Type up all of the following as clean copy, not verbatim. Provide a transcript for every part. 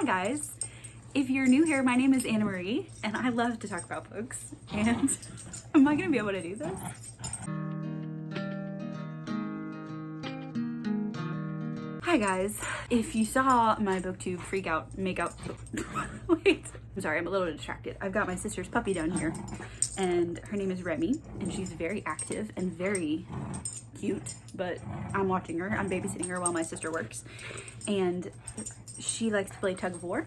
Hi guys! If you're new here, my name is Anna Marie and I love to talk about books, and am I gonna be able to do this? Hi guys! If you saw my booktube freak out, make out, wait, I'm sorry, I'm a little distracted. I've got my sister's puppy down here and her name is Remy and she's very active and very cute, but I'm watching her, I'm babysitting her while my sister works, and she likes to play tug of war.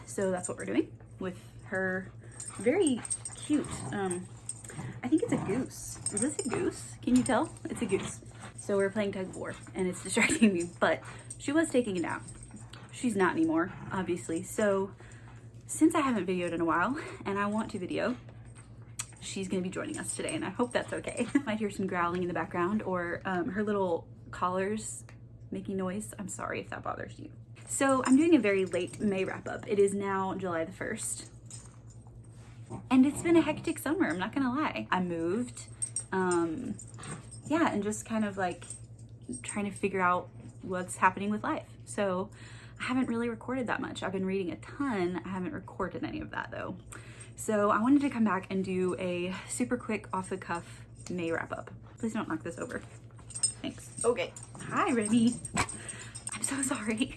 So that's what we're doing with her. Very cute. I think it's a goose. Is this a goose? Can you tell? It's a goose. So we're playing tug of war and it's distracting me, but she was taking a nap. She's not anymore, obviously. So since I haven't videoed in a while and I want to video, she's gonna be joining us today and I hope that's okay. Might hear some growling in the background or her little collars making noise. I'm sorry if that bothers you. So I'm doing a very late May wrap up. It is now July the 1st. And it's been a hectic summer, I'm not gonna lie. I moved, yeah, and just kind of like trying to figure out what's happening with life. So I haven't really recorded that much. I've been reading a ton. I haven't recorded any of that though. So I wanted to come back and do a super quick off the cuff May wrap up. Please don't knock this over. Thanks. Okay. Hi, Remy. I'm so sorry.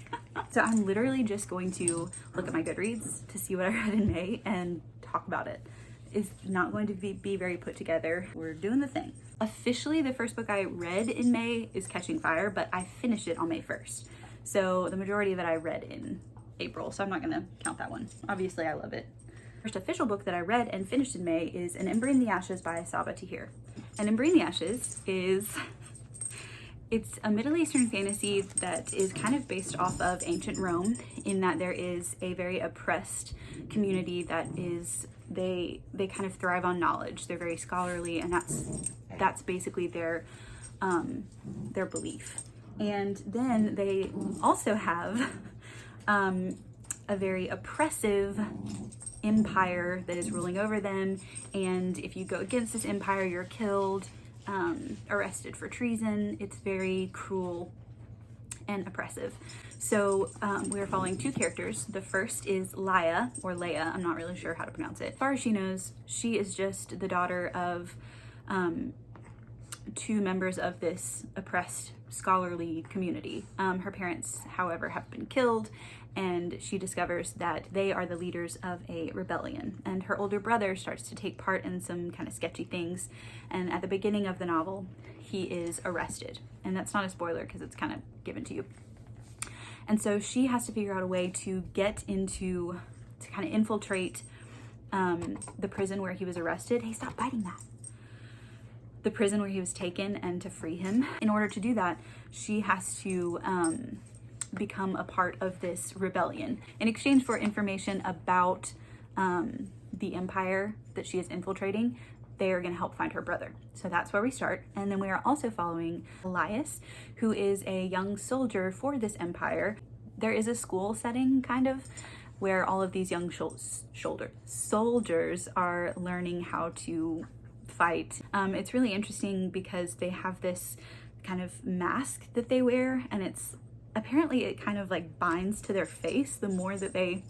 So I'm literally just going to look at my Goodreads to see what I read in May and talk about it. It's not going to be very put together. We're doing the thing. Officially, the first book I read in May is Catching Fire, but I finished it on May 1st. So the majority of it I read in April, so I'm not gonna count that one. Obviously, I love it. First official book that I read and finished in May is An Ember in the Ashes by Saba Tahir. An Ember in the Ashes is it's a Middle Eastern fantasy that is kind of based off of ancient Rome, in that there is a very oppressed community that is, they kind of thrive on knowledge. They're very scholarly, and that's basically their belief. And then they also have a very oppressive empire that is ruling over them, and if you go against this empire, you're killed, arrested for treason. It's very cruel and oppressive. So we're following two characters. The first is Laya, or Leia, I'm not really sure how to pronounce it. As far as she knows, she is just the daughter of two members of this oppressed scholarly community. Her parents, however, have been killed, and she discovers that they are the leaders of a rebellion. And her older brother starts to take part in some kind of sketchy things, and at the beginning of the novel, he is arrested. And that's not a spoiler because it's kind of given to you. And so she has to figure out a way to get into, to kind of infiltrate the prison where he was arrested. Hey, stop biting that. The prison where he was taken, and to free him. In order to do that, she has to become a part of this rebellion in exchange for information about the empire that she is infiltrating. They are going to help find her brother. So that's where we start. And then we are also following Elias, who is a young soldier for this empire. There is a school setting, kind of, where all of these young soldiers are learning how to fight. It's really interesting because they have this kind of mask that they wear, and it's apparently it kind of like binds to their face the more that they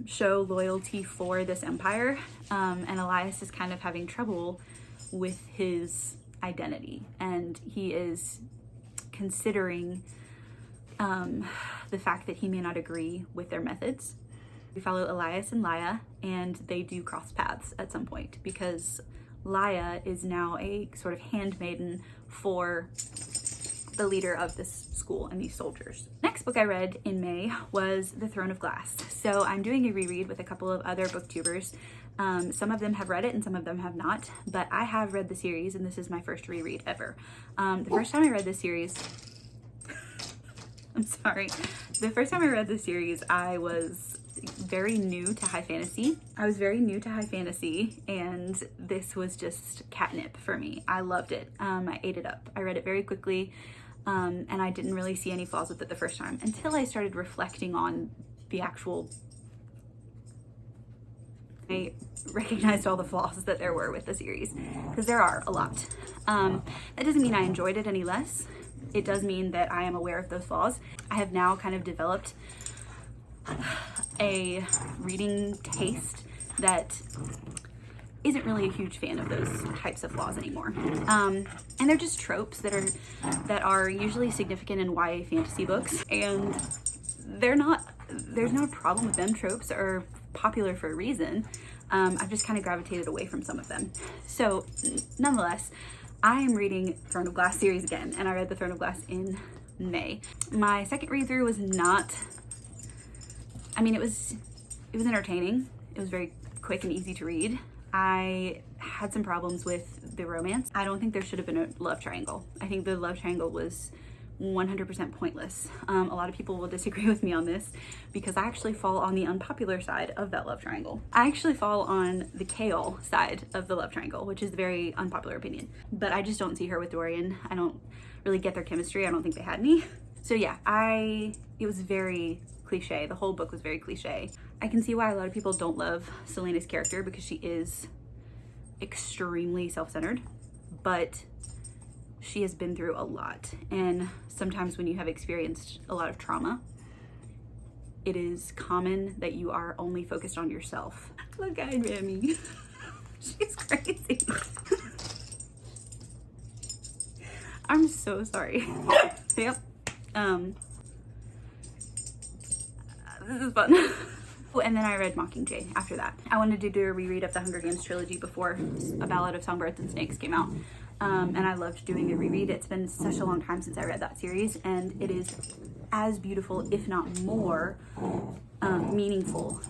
show loyalty for this empire. And Elias is kind of having trouble with his identity, and he is considering the fact that he may not agree with their methods. We follow Elias and Laya, and they do cross paths at some point because Laya is now a sort of handmaiden for the leader of this school and these soldiers. Next book I read in May was The Throne of Glass. So I'm doing a reread with a couple of other booktubers. Some of them have read it and some of them have not, but I have read the series and this is my first reread ever. The first time I read this series, I'm sorry. The first time I read the series, I was very new to high fantasy. And this was just catnip for me. I loved it. I ate it up. I read it very quickly, and I didn't really see any flaws with it the first time until I started reflecting on the actual... I recognized all the flaws that there were with the series, because there are a lot. That doesn't mean I enjoyed it any less. It does mean that I am aware of those flaws. I have now kind of developed a reading taste that isn't really a huge fan of those types of flaws anymore. And they're just tropes that are usually significant in YA fantasy books, and there's not a problem with them. Tropes are popular for a reason. I've just kind of gravitated away from some of them. So nonetheless, I am reading Throne of Glass series again, and I read the Throne of Glass in May. My second read through was not, I mean, it was entertaining. It was very quick and easy to read. I had some problems with the romance. I don't think there should have been a love triangle. I think the love triangle was 100% pointless. A lot of people will disagree with me on this because I actually fall on the unpopular side of that love triangle. I actually fall on the Kale side of the love triangle, which is a very unpopular opinion. But I just don't see her with Dorian. I don't really get their chemistry. I don't think they had any. So yeah, it was very cliche. The whole book was very cliche. I can see why a lot of people don't love Selena's character because she is extremely self-centered, but she has been through a lot. And sometimes when you have experienced a lot of trauma, it is common that you are only focused on yourself. Look at Remy. She's crazy. I'm so sorry. Yep. This is fun. And then I read Mockingjay after that. I wanted to do a reread of the Hunger Games trilogy before A Ballad of Songbirds and Snakes came out. And I loved doing a reread. It's been such a long time since I read that series, and it is as beautiful, if not more, meaningful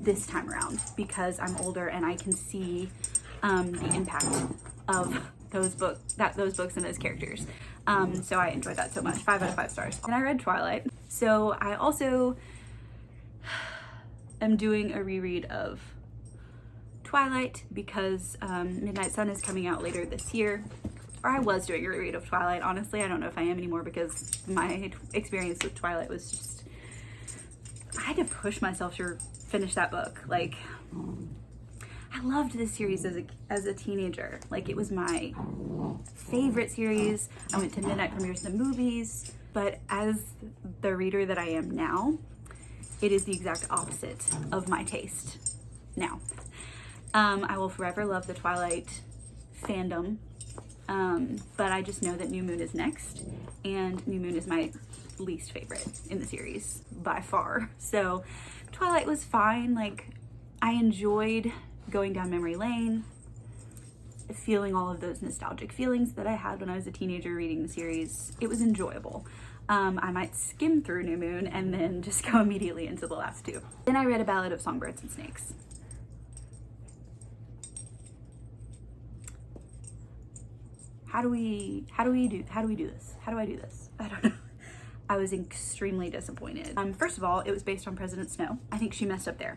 this time around because I'm older and I can see the impact of those books and those characters. So I enjoyed that so much. 5 out of 5 stars. And I read Twilight. So I also am doing a reread of Twilight because Midnight Sun is coming out later this year. Or I was doing a reread of Twilight, honestly. I don't know if I am anymore because my experience with Twilight was just, I had to push myself to finish that book. Like, I loved this series as a teenager. Like, it was my favorite series. I went to midnight premieres of the movies, but as the reader that I am now, it is the exact opposite of my taste now. I will forever love the Twilight fandom, but I just know that New Moon is next, and New Moon is my least favorite in the series by far. So Twilight was fine. Like, I enjoyed going down memory lane, feeling all of those nostalgic feelings that I had when I was a teenager reading the series. It was enjoyable. I might skim through New Moon and then just go immediately into the last two. Then I read A Ballad of Songbirds and Snakes. How do I do this? I don't know. I was extremely disappointed. First of all, it was based on President Snow. I think she messed up there.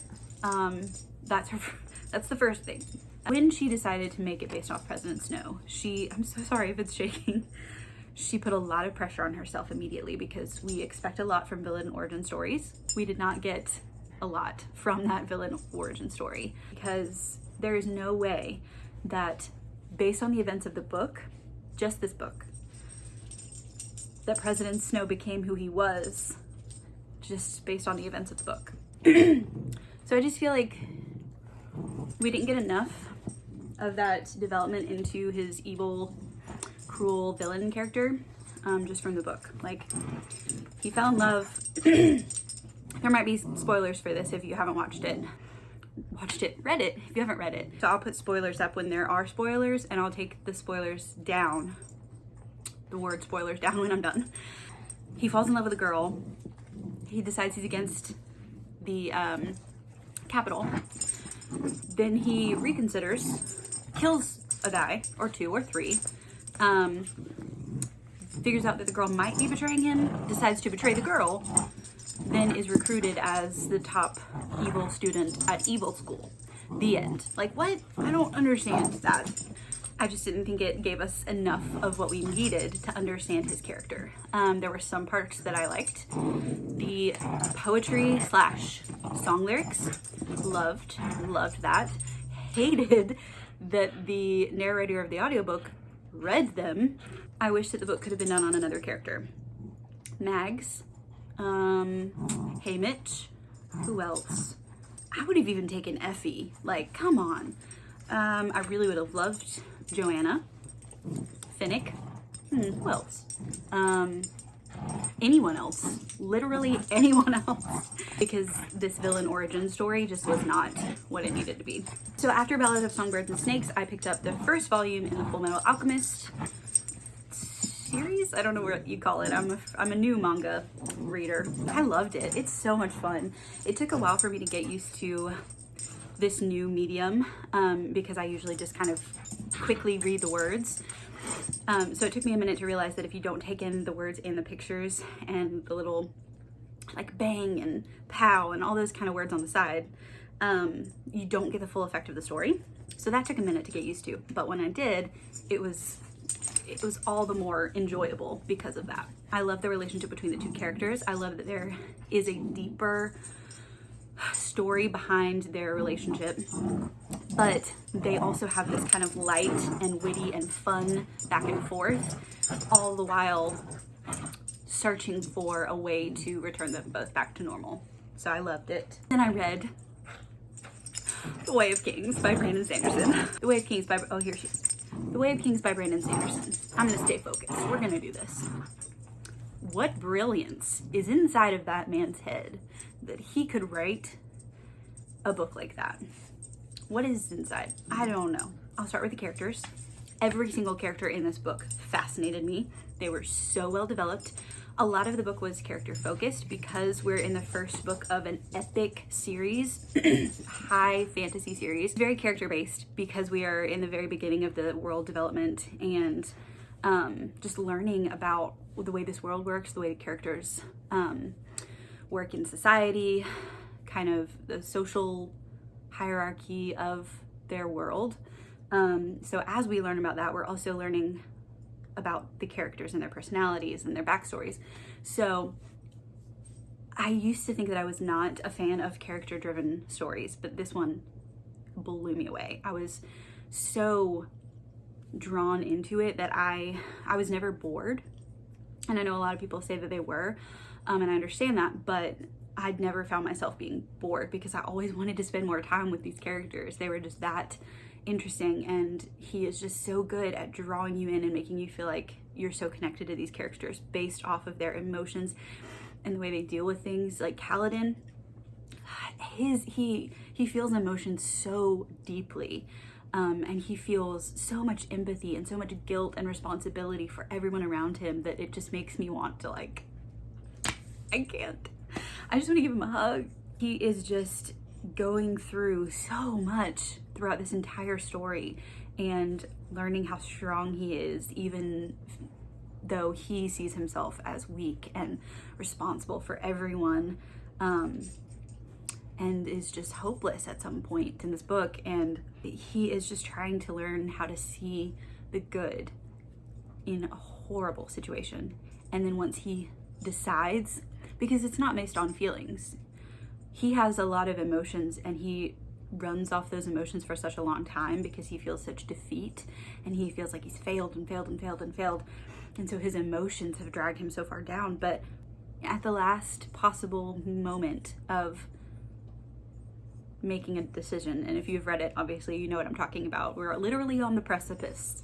That's the first thing. When she decided to make it based off President Snow, I'm so sorry if it's shaking, she put a lot of pressure on herself immediately because we expect a lot from villain origin stories. We did not get a lot from that villain origin story because there is no way that based on the events of the book, just this book, that President Snow became who he was just based on the events of the book. So I just feel like we didn't get enough of that development into his evil, cruel villain character just from the book. Like, he fell in love. There might be spoilers for this if you haven't read it if you haven't read it. So I'll put spoilers up when there are spoilers, and I'll take the spoilers down, the word spoilers down when I'm done. He falls in love with a girl. He decides he's against the Capitol. Then he reconsiders, kills a guy or 2 or 3, figures out that the girl might be betraying him, decides to betray the girl, then is recruited as the top evil student at evil school. The end. Like, what? I don't understand that. I just didn't think it gave us enough of what we needed to understand his character. There were some parts that I liked. The poetry / song lyrics, loved that. Hated that the narrator of the audiobook read them. I wish that the book could have been done on another character. Mags, Hey Mitch. Who else? I would have even taken Effie. Like, come on. I really would have loved Joanna. Finnick. Who else? Anyone else. Literally anyone else. Because this villain origin story just was not what it needed to be. So after Ballad of Songbirds and Snakes, I picked up the first volume in the Full Metal Alchemist series. I don't know what you call it. I'm a new manga reader. I loved it. It's so much fun. It took a while for me to get used to this new medium because I usually just kind of quickly read the words. So it took me a minute to realize that if you don't take in the words and the pictures and the little like bang and pow and all those kind of words on the side, you don't get the full effect of the story. So that took a minute to get used to. But when I did, it was all the more enjoyable because of that. I love the relationship between the two characters. I love that there is a deeper story behind their relationship, but they also have this kind of light and witty and fun back and forth, all the while searching for a way to return them both back to normal. So I loved it. Then I read The Way of Kings by Brandon Sanderson. The Way of Kings by, oh, here she is. The Way of Kings by Brandon Sanderson. I'm gonna stay focused. We're gonna do this. What brilliance is inside of that man's head that he could write a book like that? What is inside? I don't know. I'll start with the characters. Every single character in this book fascinated me. They were so well developed. A lot of the book was character focused because we're in the first book of an epic series, high fantasy series. Very character based because we are in the very beginning of the world development and just learning about the way this world works, the way the characters work in society, kind of the social hierarchy of their world. So as we learn about that, we're also learning about the characters and their personalities and their backstories. So I used to think that I was not a fan of character-driven stories, but this one blew me away. I was so drawn into it that I was never bored. And I know a lot of people say that they were, and I understand that, but I'd never found myself being bored because I always wanted to spend more time with these characters. They were just that interesting, and he is just so good at drawing you in and making you feel like you're so connected to these characters based off of their emotions and the way they deal with things. Like Kaladin, he feels emotions so deeply, and he feels so much empathy and so much guilt and responsibility for everyone around him that it just makes me want to, like, I can't. I just want to give him a hug. He is just going through so much throughout this entire story and learning how strong he is, even though he sees himself as weak and responsible for everyone, and is just hopeless at some point in this book. And he is just trying to learn how to see the good in a horrible situation. And then once he decides, because it's not based on feelings, he has a lot of emotions and he runs off those emotions for such a long time because he feels such defeat and he feels like he's failed and failed and failed and failed. And so his emotions have dragged him so far down. But at the last possible moment of making a decision, and if you've read it, obviously you know what I'm talking about. We're literally on the precipice.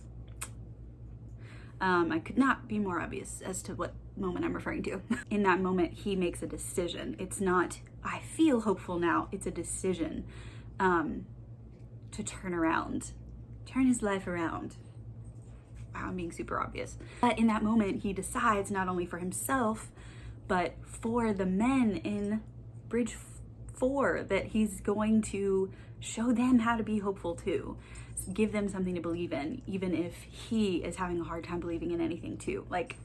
I could not be more obvious as to what moment I'm referring to. In that moment, he makes a decision. It's not, I feel hopeful now. It's a decision to turn his life around. Wow, I'm being super obvious. But in that moment, he decides not only for himself, but for the men in Bridge 4 that he's going to show them how to be hopeful too. Give them something to believe in, even if he is having a hard time believing in anything too. Like,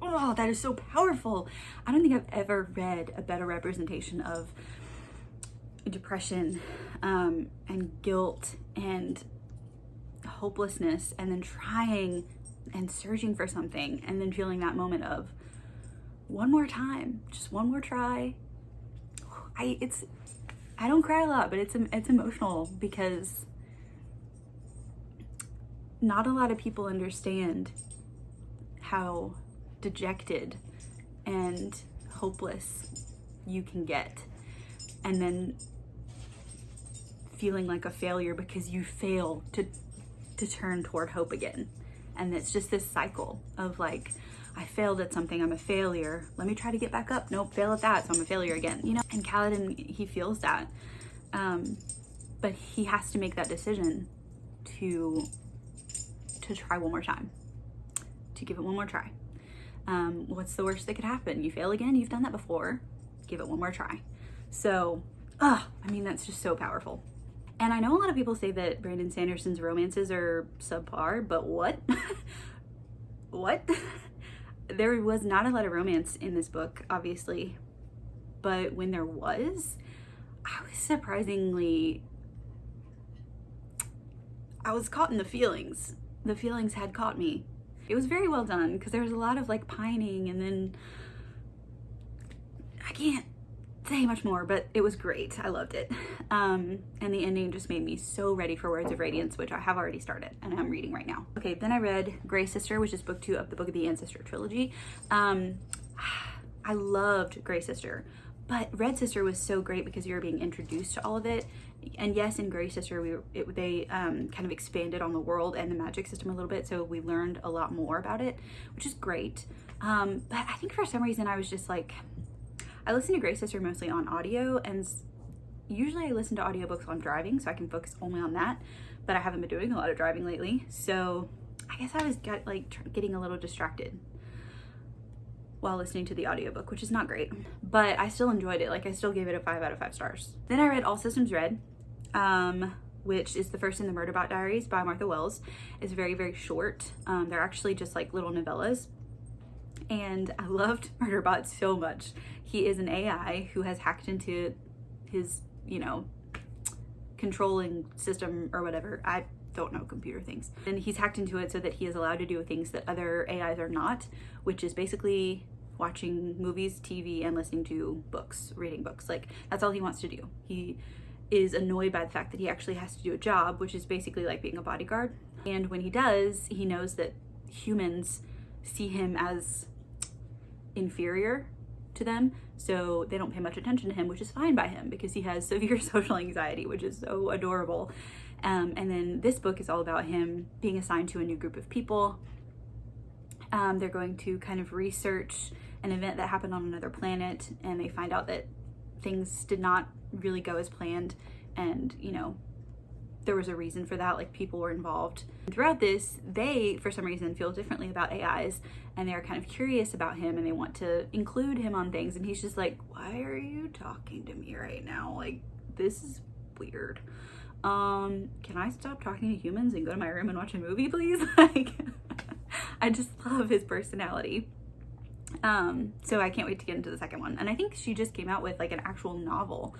oh, that is so powerful. I don't think I've ever read a better representation of depression and guilt and hopelessness, and then trying and searching for something, and then feeling that moment of one more time, just one more try. I don't cry a lot, but it's emotional because not a lot of people understand how dejected and hopeless you can get, and then feeling like a failure because you fail to turn toward hope again. And it's just this cycle of like, I failed at something, I'm a failure, let me try to get back up, nope, fail at that, so I'm a failure again, you know. And Kaladin, he feels that, but he has to make that decision to try one more time, to give it one more try. What's the worst that could happen? You fail again, you've done that before, give it one more try. So I mean, that's just so powerful. And I know a lot of people say that Brandon Sanderson's romances are subpar, but what? What? There was not a lot of romance in this book, obviously, but when there was, I was caught in the feelings. The feelings had caught me. It was very well done because there was a lot of like pining, and then I can't say much more, but it was great. I loved it. And the ending just made me so ready for Words of Radiance, which I have already started and I'm reading right now. Okay, then I read Grey Sister, which is book 2 of the Book of the Ancestor trilogy. I loved Grey Sister, but Red Sister was so great because you were being introduced to all of it. And yes, in Grey Sister, they kind of expanded on the world and the magic system a little bit, so we learned a lot more about it, which is great. But I think for some reason I was just like, I listen to Grey Sister mostly on audio, and usually I listen to audiobooks while I'm driving so I can focus only on that, but I haven't been doing a lot of driving lately, so I guess I was getting a little distracted while listening to the audiobook, which is not great, but I still enjoyed it. Like, I still gave it a 5 out of 5 stars. Then I read All Systems Red, which is the first in the Murderbot Diaries by Martha Wells. It's very, very short. They're actually just like little novellas. And I loved Murderbot so much. He is an AI who has hacked into his, you know, controlling system or whatever. I don't know computer things. And he's hacked into it so that he is allowed to do things that other AIs are not, which is basically watching movies, TV, and listening to books, reading books. Like, that's all he wants to do. He is annoyed by the fact that he actually has to do a job, which is basically like being a bodyguard. And when he does, he knows that humans see him as inferior to them, so they don't pay much attention to him, which is fine by him because he has severe social anxiety, which is so adorable. And then this book is all about him being assigned to a new group of people. They're going to kind of research an event that happened on another planet, and they find out that things did not really go as planned, and you know, there was a reason for that, like people were involved. And throughout this, they, for some reason, feel differently about AIs, and they're kind of curious about him, and they want to include him on things, and he's just like, why are you talking to me right now? Like, this is weird. Can I stop talking to humans and go to my room and watch a movie, please? Like, I just love his personality. So I can't wait to get into the second one. And I think she just came out with like an actual novel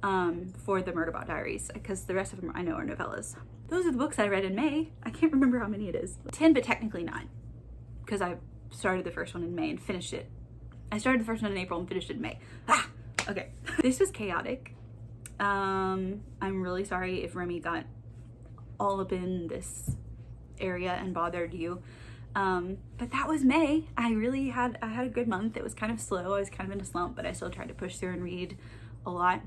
for the Murderbot Diaries, because the rest of them I know are novellas. Those are the books I read in May. I can't remember how many it is. 10, but technically 9, because I started the first one in May and finished it. I started the first one in April and finished it in May. Okay. This was chaotic. I'm really sorry if Remy got all up in this area and bothered you. But that was May. I had a good month. It was kind of slow. I was kind of in a slump, but I still tried to push through and read a lot.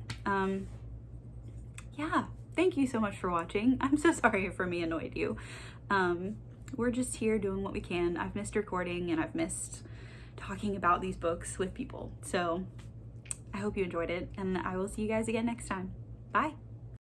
Yeah, thank you so much for watching. I'm so sorry if Remy annoyed you. We're just here doing what we can. I've missed recording and I've missed talking about these books with people. So I hope you enjoyed it, and I will see you guys again next time. Bye.